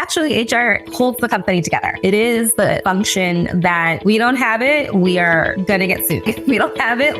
Actually, HR holds the company together. It is the function that we don't have it, we are going to get sued. If we don't have it,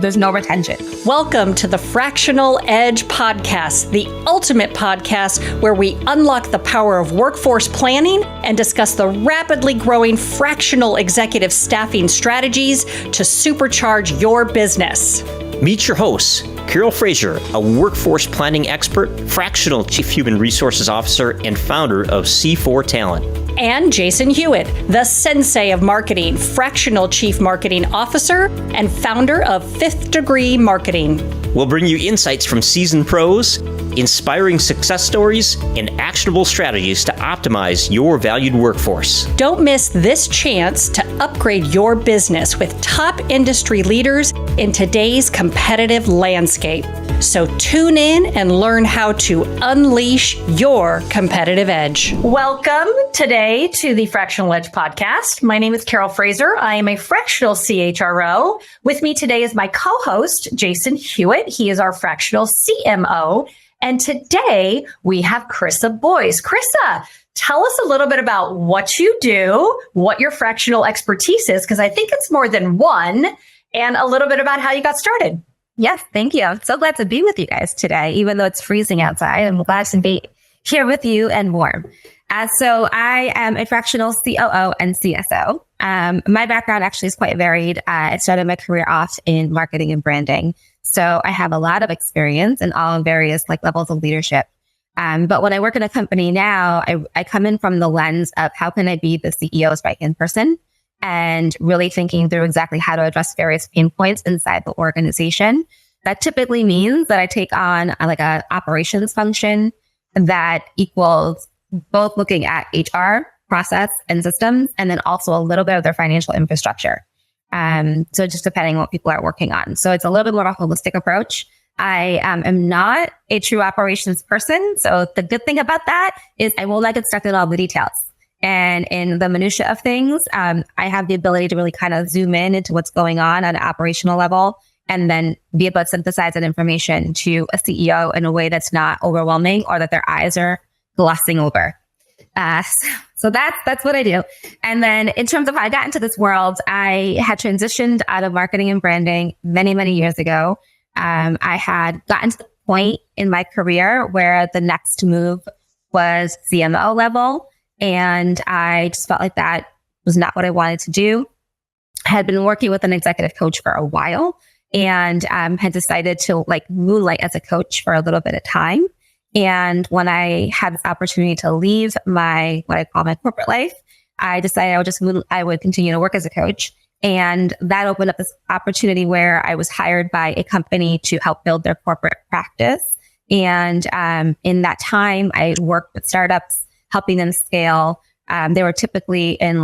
there's no retention. Welcome to the Fractional Edge podcast, the ultimate podcast where we unlock the power of workforce planning and discuss the rapidly growing fractional executive staffing strategies to supercharge your business. Meet your hosts, Carol Fraser, a workforce planning expert, fractional chief human resources officer, and founder of C4 Talent. And Jason Huett, the sensei of marketing, fractional chief marketing officer, and founder of Fifth Degree Marketing. We'll bring you insights from seasoned pros, inspiring success stories, and actionable strategies to optimize your valued workforce. Don't miss this chance to upgrade your business with top industry leaders in today's competitive landscape. So tune in and learn how to unleash your competitive edge. Welcome today to the Fractional Edge podcast. My name is Carol Fraser. I am a fractional CHRO. With me today is my co-host, Jason Huett. He is our fractional CMO. And today we have Chrisa Boyce. Chrisa, tell us a little bit about what you do, what your fractional expertise is, because I think it's more than one, and a little bit about how you got started. Yes, thank you. I'm so glad to be with you guys today, even though it's freezing outside. I'm glad to be here with you and warm. So I am a fractional COO and CSO. My background actually is quite varied. I started my career off in marketing and branding. So I have a lot of experience in all various levels of leadership. But when I work in a company now, I come in from the lens of how can I be the CEO's right-hand person and really thinking through exactly how to address various pain points inside the organization. That typically means that I take on a operations function that equals both looking at HR, process, and systems, and then also a little bit of their financial infrastructure. So just depending on what people are working on. So it's a little bit more of a holistic approach. I am not a true operations person. So the good thing about that is I will not get stuck in all the details. And in the minutia of things, I have the ability to really kind of zoom in into what's going on an operational level and then be able to synthesize that information to a CEO in a way that's not overwhelming or that their eyes are glossing over. So that's what I do. And then in terms of how I got into this world, I had transitioned out of marketing and branding many, many years ago. I had gotten to the point in my career where the next move was CMO level. And I just felt like that was not what I wanted to do. I had been working with an executive coach for a while and had decided to moonlight as a coach for a little bit of time. And when I had this opportunity to leave what I call my corporate life, I decided I would continue to work as a coach. And that opened up this opportunity where I was hired by a company to help build their corporate practice. And in that time, I worked with startups, helping them scale. They were typically in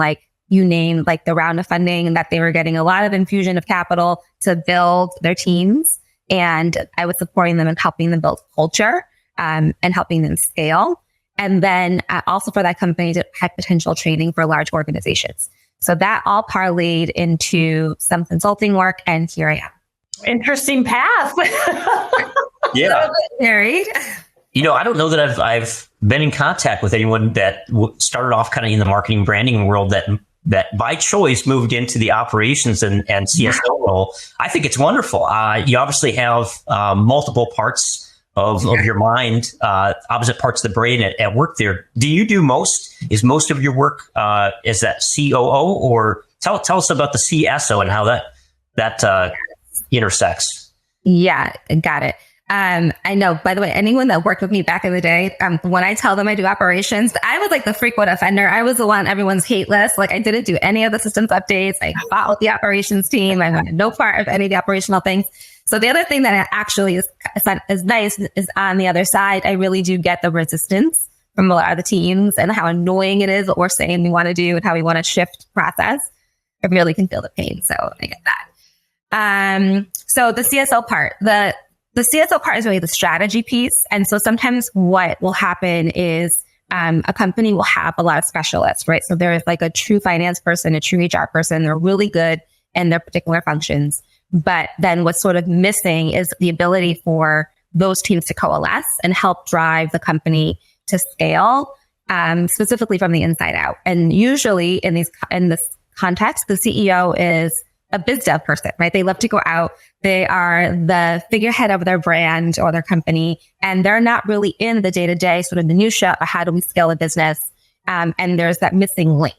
you name the round of funding, and that they were getting a lot of infusion of capital to build their teams. And I was supporting them and helping them build culture. And helping them scale. And then also for that company to have potential training for large organizations. So that all parlayed into some consulting work, and here I am. Interesting path. Yeah. Married. I don't know that I've been in contact with anyone that started off kind of in the marketing branding world that by choice moved into the operations and CSO role. I think it's wonderful. You obviously have multiple parts of your mind, opposite parts of the brain at work there. Is most of your work, is that COO, or tell us about the CSO and how that intersects? Yeah, got it. I know, by the way, anyone that worked with me back in the day, when I tell them I do operations, I was the frequent offender. I was the one on everyone's hate list. I didn't do any of the systems updates. I fought with the operations team. I had no part of any of the operational things. So the other thing that actually is nice is on the other side, I really do get the resistance from a lot of the teams and how annoying it is what we're saying we want to do and how we want to shift process. I really can feel the pain. So I get that. So the CSO part, the CSO part is really the strategy piece. And so sometimes what will happen is a company will have a lot of specialists, right? So there is a true finance person, a true HR person. They're really good in their particular functions. But then what's sort of missing is the ability for those teams to coalesce and help drive the company to scale specifically from the inside out. And usually in this context, the CEO is a biz dev person, right? They love to go out. They are the figurehead of their brand or their company, and they're not really in the day-to-day sort of minutia of how do we scale a business. And there's that missing link.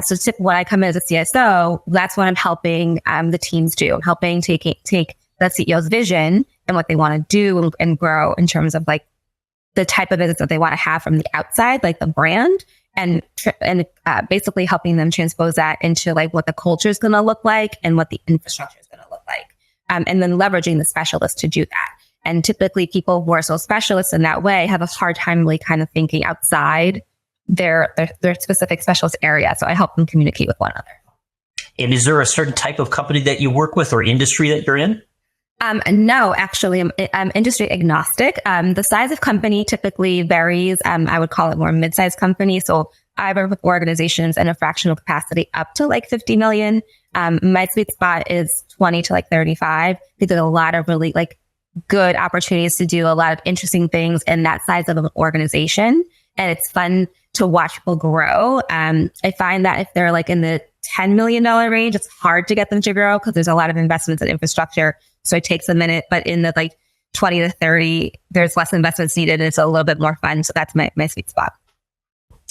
So when I come in as a CSO, that's what I'm helping the teams do. I'm helping take the CEO's vision and what they want to do and grow in terms of like the type of business that they want to have from the outside, like the brand, and basically helping them transpose that into like what the culture is going to look like and what the infrastructure is going to look like. And then leveraging the specialists to do that. And typically people who are so specialists in that way have a hard time really kind of thinking outside their specific specialist area. So I help them communicate with one another. And is there a certain type of company that you work with or industry that you're in? No, actually, I'm industry agnostic. The size of company typically varies. I would call it more mid-sized company. So I work with organizations in a fractional capacity up to like 50 million. My sweet spot is 20 to like 35. There's a lot of really like good opportunities to do a lot of interesting things in that size of an organization. And it's fun to watch people grow. I find that if they're like in the $10 million range, it's hard to get them to grow because there's a lot of investments in infrastructure. So it takes a minute, but in the like 20 to 30, there's less investments needed and it's a little bit more fun. So that's my sweet spot.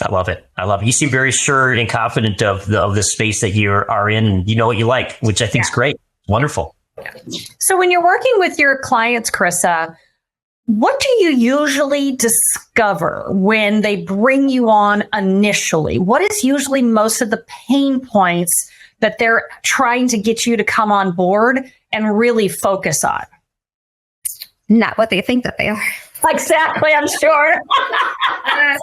I love it. You seem very sure and confident of the space that you are in, and you know what you like, which I think is great. Wonderful. Yeah. So when you're working with your clients, Chrisa, what do you usually discover when they bring you on initially? What is usually most of the pain points that they're trying to get you to come on board and really focus on? Not what they think that they are. Exactly, I'm sure.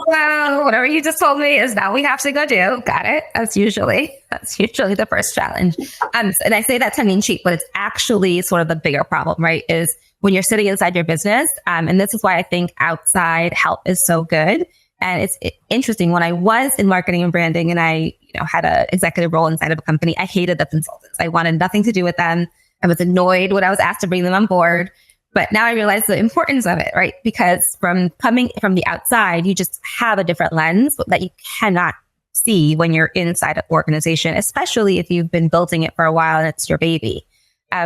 Well, whatever you just told me is now we have to go do. Got it. That's usually the first challenge. And I say that tongue in cheek, but it's actually sort of the bigger problem, right? Is when you're sitting inside your business. And this is why I think outside help is so good. And it's interesting. When I was in marketing and branding and I had an executive role inside of a company, I hated the consultants. I wanted nothing to do with them. I was annoyed when I was asked to bring them on board. But now I realize the importance of it, right? Because from coming from the outside, you just have a different lens that you cannot see when you're inside an organization, especially if you've been building it for a while and it's your baby.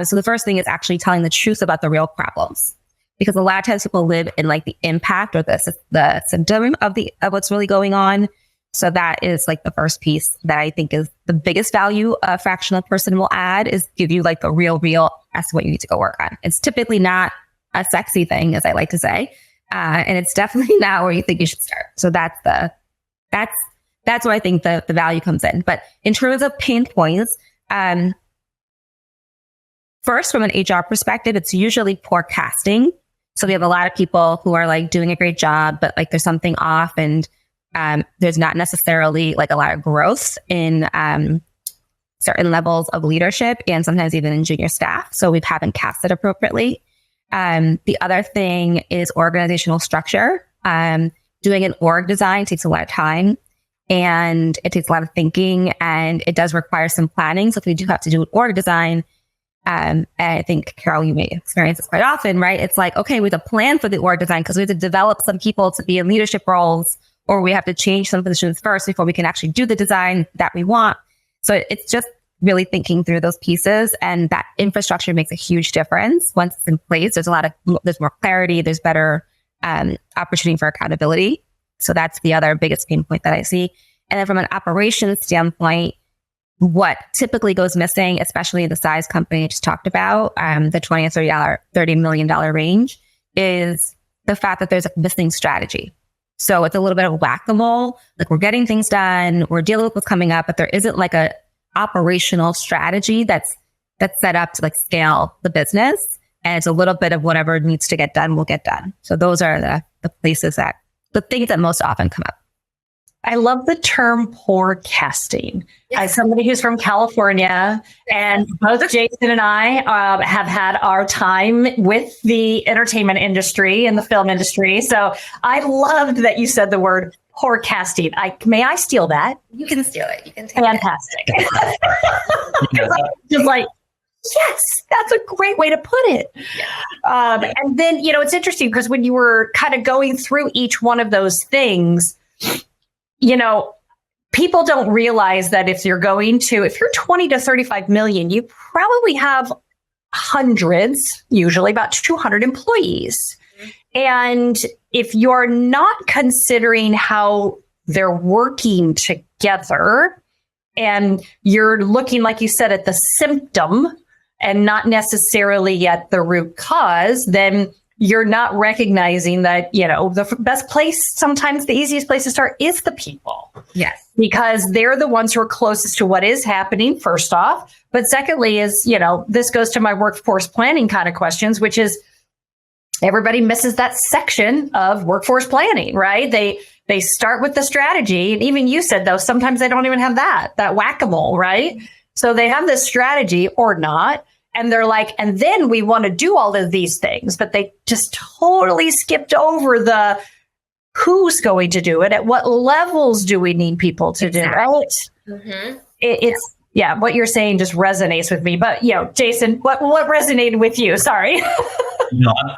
So the first thing is actually telling the truth about the real problems, because a lot of times people live in like the impact or the symptom of what's really going on. So that is like the first piece that I think is the biggest value a fractional person will add, is give you like the real as to what you need to go work on. It's typically not a sexy thing, as I like to say. And it's definitely not where you think you should start. So that's where I think the value comes in. But in terms of pain points, first, from an HR perspective, it's usually poor casting. So we have a lot of people who are like doing a great job, but like there's something off, and there's not necessarily like a lot of growth in certain levels of leadership, and sometimes even in junior staff. So we haven't casted appropriately. The other thing is organizational structure. Doing an org design takes a lot of time, and it takes a lot of thinking, and it does require some planning. So if we do have to do an org design, and I think, Carol, you may experience this quite often, right? It's like, okay, we have to plan for the org design because we have to develop some people to be in leadership roles, or we have to change some positions first before we can actually do the design that we want. So it's just really thinking through those pieces, and that infrastructure makes a huge difference. Once it's in place, there's more clarity, there's better opportunity for accountability. So that's the other biggest pain point that I see. And then from an operations standpoint, what typically goes missing, especially in the size company I just talked about, the $20 to $30 million range, is the fact that there's a missing strategy. So it's a little bit of whack-a-mole. Like, we're getting things done, we're dealing with what's coming up, but there isn't like a operational strategy that's set up to like scale the business. And it's a little bit of whatever needs to get done will get done. So those are the things that most often come up. I love the term forecasting. Yes. As somebody who's from California, and both Jason and I have had our time with the entertainment industry and the film industry. So I loved that you said the word forecasting. May I steal that? You can steal it. You can take Fantastic. Just like, yes, that's a great way to put it. And then, it's interesting because when you were kind of going through each one of those things, people don't realize that if you're 20 to 35 million, you probably have hundreds, usually about 200 employees. And if you're not considering how they're working together and you're looking, like you said, at the symptom and not necessarily at the root cause, then you're not recognizing that, the best place, sometimes the easiest place to start is the people. Yes. Because they're the ones who are closest to what is happening, first off. But secondly is, this goes to my workforce planning kind of questions, which is everybody misses that section of workforce planning, right? They start with the strategy. And even you said, though, sometimes they don't even have that whack-a-mole, right? So they have this strategy or not. And they're like, and then we want to do all of these things, but they just totally skipped over the who's going to do it. At what levels do we need people to do it? Mm-hmm. It's what you're saying just resonates with me. But Jason, what resonated with you? Sorry.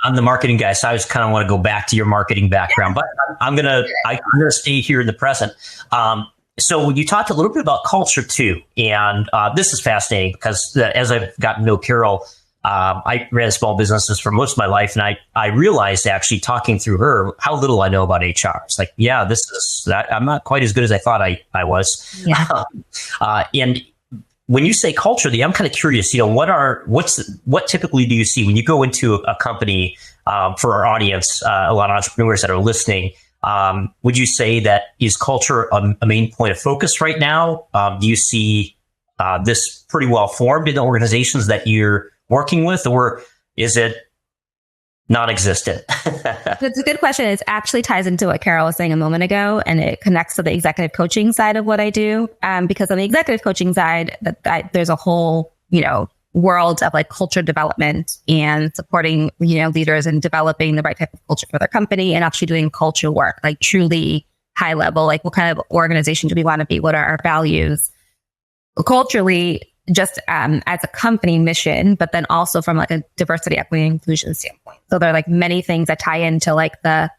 I'm the marketing guy, so I just kind of want to go back to your marketing background. But I'm gonna stay here in the present. So you talked a little bit about culture too, and this is fascinating because as I've gotten to know Carol, I ran small businesses for most of my life, and I realized actually talking through her how little I know about HR. It's like, this is that I'm not quite as good as I thought I was. Yeah. And when you say culture, I'm kind of curious. What typically do you see when you go into a company? For our audience, a lot of entrepreneurs that are listening. Would you say that is culture a main point of focus right now? Do you see this pretty well formed in the organizations that you're working with, or is it non-existent? It's a good question. It actually ties into what Carol was saying a moment ago, and it connects to the executive coaching side of what I do. Because on the executive coaching side, there's a whole, world of like culture development and supporting, leaders and developing the right type of culture for their company and actually doing culture work, like truly high level, like what kind of organization do we want to be? What are our values? Culturally, just as a company mission, but then also from like a diversity, equity, and inclusion standpoint. So there are like many things that tie into like the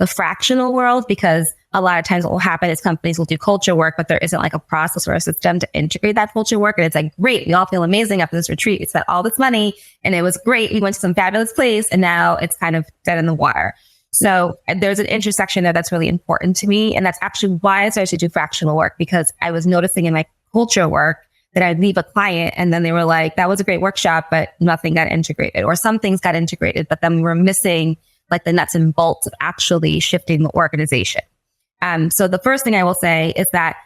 fractional world, because a lot of times what will happen is companies will do culture work, but there isn't like a process or a system to integrate that culture work. And it's like, great, we all feel amazing after this retreat. We spent all this money and it was great. We went to some fabulous place and now it's kind of dead in the water. So there's an intersection there that's really important to me. And that's actually why I started to do fractional work, because I was noticing in my culture work that I'd leave a client and then they were like, that was a great workshop, but nothing got integrated, or some things got integrated, but then we were missing like the nuts and bolts of actually shifting the organization. So the first thing I will say is that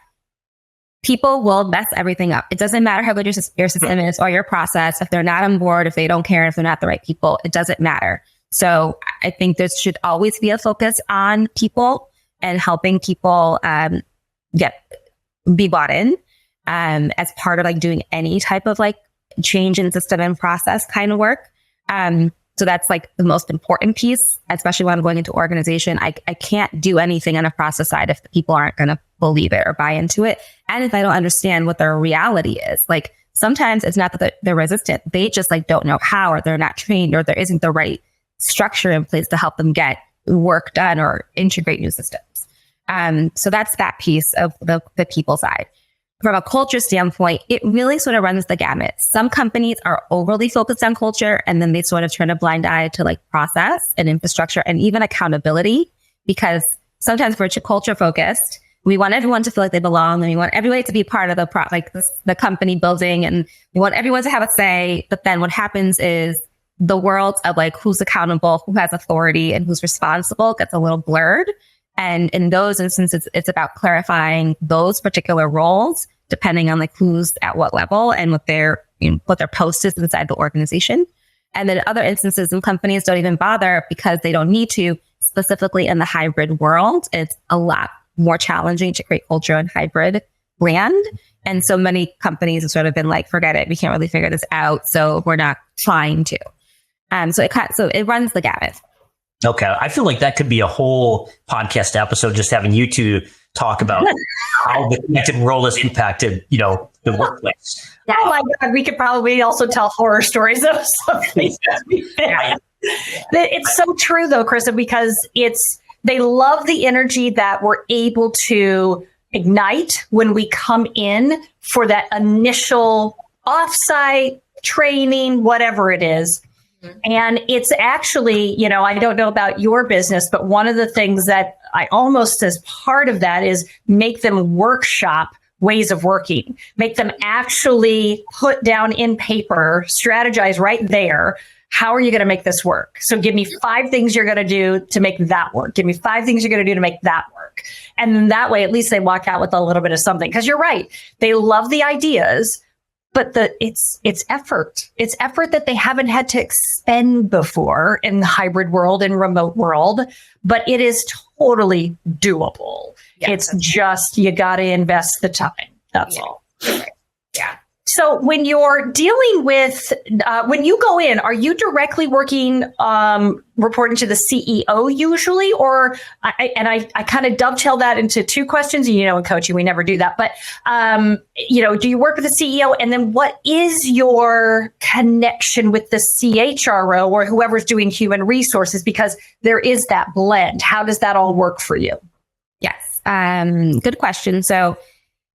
people will mess everything up. It doesn't matter how good your system is or your process. If they're not on board, if they don't care, if they're not the right people, it doesn't matter. So I think there should always be a focus on people and helping people be bought in as part of like doing any type of like change in system and process kind of work. So that's like the most important piece, especially when I'm going into organization. I can't do anything on a process side if the people aren't going to believe it or buy into it. And if I don't understand what their reality is, like sometimes it's not that they're resistant. They just like don't know how, or they're not trained, or there isn't the right structure in place to help them get work done or integrate new systems. So that's that piece of the people side. From a culture standpoint, it really sort of runs the gamut. Some companies are overly focused on culture, and then they sort of turn a blind eye to like process and infrastructure and even accountability, because sometimes we're culture focused. We want everyone to feel like they belong, and we want everybody to be part of the company building, and we want everyone to have a say. But then what happens is the world of like who's accountable, who has authority, and who's responsible gets a little blurred. And in those instances, it's about clarifying those particular roles, depending on like who's at what level and what their post is inside the organization. And then other instances, and companies don't even bother because they don't need to. Specifically in the hybrid world, it's a lot more challenging to create culture and hybrid brand. And so many companies have sort of been like, forget it, we can't really figure this out, so we're not trying to. So it runs the gamut. Okay. I feel like that could be a whole podcast episode, just having you two talk about how the connected world has impacted, the workplace. Yeah. Oh my God. We could probably also tell horror stories of something. It's so true though, Chrisa, because it's They love the energy that we're able to ignite when we come in for that initial offsite training, whatever it is. And it's actually, I don't know about your business, but one of the things that I almost as part of that is make them workshop ways of working, make them actually put down in paper, strategize right there. How are you going to make this work? So give me 5 things you're going to do to make that work. Give me 5 things you're going to do to make that work. And then that way, at least they walk out with a little bit of something. Because you're right. They love the ideas, but it's effort. It's effort that they haven't had to expend before in the hybrid world and remote world, but it is totally doable. Yeah, it's just, you got to invest the time. That's all. Right. Yeah. So when you're dealing with, when you go in, are you directly working, reporting to the CEO usually? Or, I kind of dovetail that into 2 questions. In coaching, we never do that. But, do you work with the CEO? And then what is your connection with the CHRO or whoever's doing human resources? Because there is that blend. How does that all work for you? Yes. Good question. So,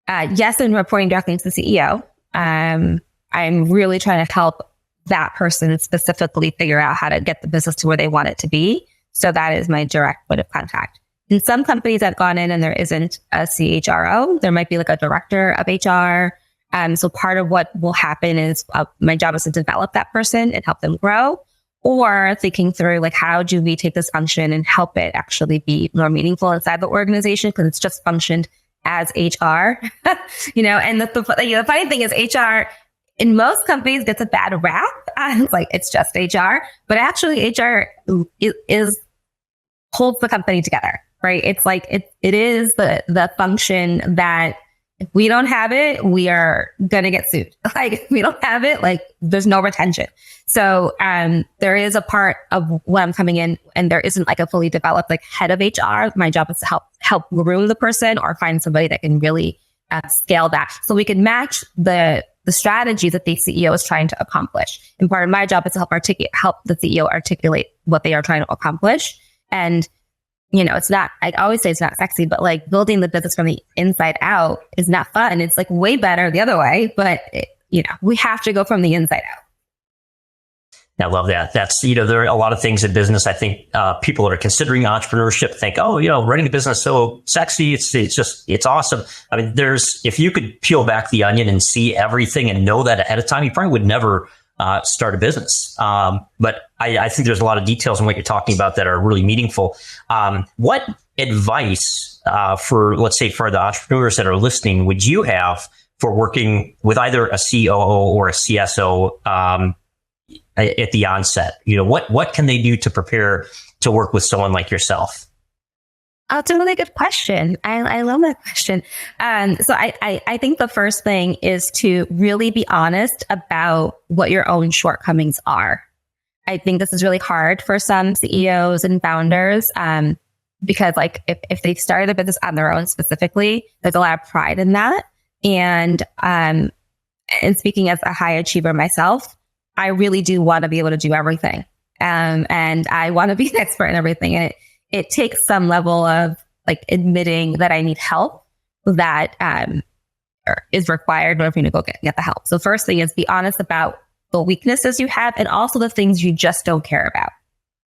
yes, I'm reporting directly to the CEO. I'm really trying to help that person specifically figure out how to get the business to where they want it to be. So that is my direct point of contact. In some companies I've gone in and there isn't a CHRO. There might be like a director of HR. So part of what will happen is my job is to develop that person and help them grow, or thinking through like, how do we take this function and help it actually be more meaningful inside the organization? Because it's just functioned as HR, and the funny thing is HR in most companies gets a bad rap. It's like, it's just HR, but actually HR holds the company together, right? It's like, it is the function that if we don't have it, we are going to get sued. Like if we don't have it, like there's no retention. So, there is a part of when I'm coming in and there isn't like a fully developed like head of HR. My job is to help groom the person or find somebody that can really scale that. So we can match the strategy that the CEO is trying to accomplish. And part of my job is to help the CEO articulate what they are trying to accomplish. And, it's not, I always say it's not sexy, but like building the business from the inside out is not fun. It's like way better the other way, but we have to go from the inside out. I love that. That's, there are a lot of things in business. I think people that are considering entrepreneurship think, running a business is so sexy. It's awesome. I mean, if you could peel back the onion and see everything and know that ahead of time, you probably would never start a business. But I think there's a lot of details in what you're talking about that are really meaningful. What advice for the entrepreneurs that are listening would you have for working with either a COO or a CSO at the onset? What can they do to prepare to work with someone like yourself? Oh, it's a really good question. I love that question. So I think the first thing is to really be honest about what your own shortcomings are. I think this is really hard for some CEOs and founders, because like if they've started a business on their own specifically, there's a lot of pride in that. And speaking as a high achiever myself, I really do want to be able to do everything. And I want to be an expert in everything. And it takes some level of like admitting that I need help that is required in order for me to go get the help. So first thing is be honest about the weaknesses you have and also the things you just don't care about,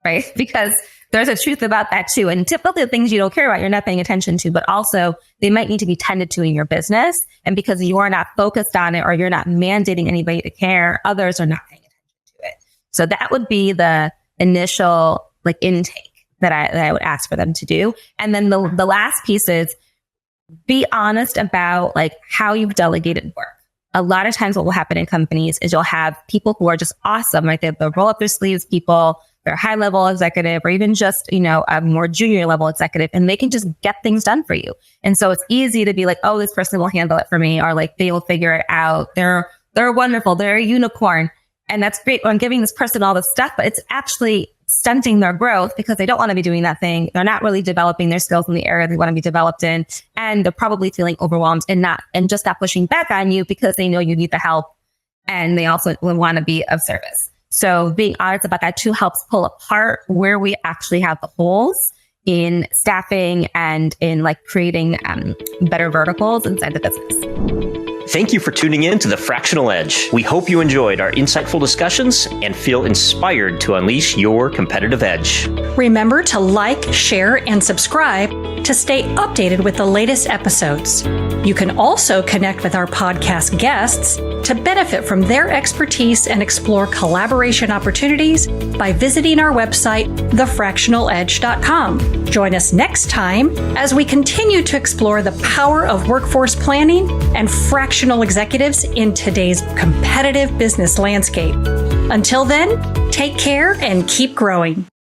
right? Because there's a truth about that too. And typically the things you don't care about, you're not paying attention to, but also they might need to be tended to in your business. And because you're not focused on it or you're not mandating anybody to care, others are not paying attention to it. So that would be the initial like intake that I would ask for them to do. And then the last piece is be honest about like how you've delegated work. A lot of times what will happen in companies is you'll have people who are just awesome, like they'll roll up their sleeves people, they're high level executive or even just, a more junior level executive, and they can just get things done for you. And so it's easy to be like, oh, this person will handle it for me, or like they will figure it out. They're wonderful. They're a unicorn. And that's great. I'm giving this person all this stuff, but it's actually stunting their growth because they don't want to be doing that thing. They're not really developing their skills in the area they want to be developed in. And they're probably feeling overwhelmed and just not pushing back on you because they know you need the help. And they also want to be of service. So being honest about that too helps pull apart where we actually have the holes in staffing and in like creating better verticals inside the business. Thank you for tuning in to the Fractional Edge. We hope you enjoyed our insightful discussions and feel inspired to unleash your competitive edge. Remember to like, share, and subscribe to stay updated with the latest episodes. You can also connect with our podcast guests to benefit from their expertise and explore collaboration opportunities by visiting our website, thefractionaledge.com. Join us next time as we continue to explore the power of workforce planning and fractional executives in today's competitive business landscape. Until then, take care and keep growing.